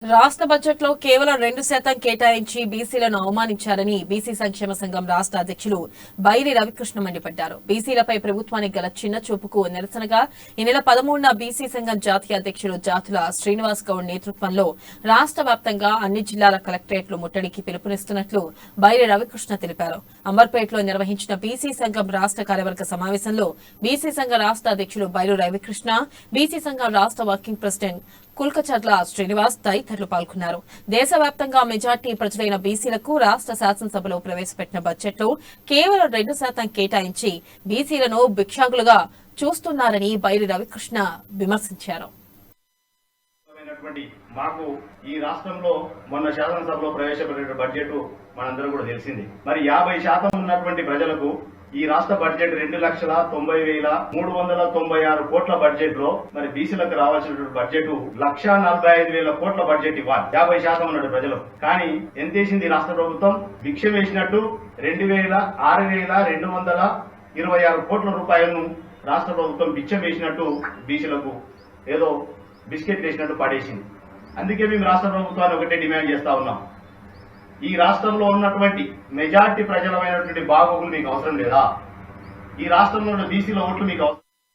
రాష్ట్ర బడ్జెట్ లో కేవలం 2% కేటాయించి బీసీలను అవమానించారని బీసీ సంక్షేమ సంఘం రాష్ట్ర అధ్యక్షులు బైరి రవికృష్ణ మండిపడ్డారు. బీసీలపై ప్రభుత్వానికి గల చిన్న చూపుకు నిరసనగా ఈ నెల 13న బీసీ సంఘం జాతీయ అధ్యక్షులు జాతుల శ్రీనివాస్ గౌడ్ నేతృత్వంలో రాష్ట్ర వ్యాప్తంగా అన్ని జిల్లాల కలెక్టరేట్లు ముట్టడికి పిలుపునిస్తున్నట్లు బైరి రవికృష్ణ తెలిపారు. అంబర్పేటలో నిర్వహించిన బీసీ సంఘం రాష్ట్ర కార్యవర్గ సమావేశంలో బీసీ సంఘ రాష్ట్ర అధ్యక్షులు బైరి రవికృష్ణ, బీసీ సంఘం రాష్ట్ర వర్కింగ్ ప్రెసిడెంట్ కుల్కచర్ల శ్రీనివాస్ తదితరులు పాల్గొన్నారు. దేశవ్యాప్తంగా మెజార్టీ ప్రజలైన బీసీలకు రాష్ట్ర శాసనసభలో ప్రవేశపెట్టిన బడ్జెట్ లో కేవలం 2% కేటాయించి బీసీలను భిక్షాకులుగా చూస్తున్నారని బైరి రవికృష్ణ విమర్శించారు. మాకు ఈ రాష్ట్రంలో మొన్న శాసనసభలో ప్రవేశపెట్టిన బడ్జెట్ మనందరూ కూడా తెలిసింది. మరి 50% ఉన్నటువంటి ప్రజలకు ఈ రాష్ట్ర బడ్జెట్ 2,90,396 కోట్ల బడ్జెట్ లో మరి బీసీలకు రావాల్సినటువంటి బడ్జెట్ 1,45,000 కోట్ల బడ్జెట్ ఇవ్వాలి 50% ఉన్నటువంటి ప్రజలు. కానీ ఎంత వేసింది రాష్ట్ర ప్రభుత్వం? భిక్ష వేసినట్టు 6,226 కోట్ల రూపాయలను రాష్ట్ర ప్రభుత్వం భిక్ష వేసినట్టు బీసీలకు ఏదో బిస్కెట్ వేసినట్టు పడేసింది. అందుకే మేము రాష్ట్ర ప్రభుత్వాన్ని ఒకటే డిమాండ్ చేస్తా ఉన్నాం. ఈ రాష్ట్రంలో ఉన్నటువంటి మెజార్టీ ప్రజలమైనటువంటి బాగోగులు మీకు అవసరం లేదా? ఈ రాష్ట్రంలో ఉన్న బీసీల ఓట్లు మీకు అవసరం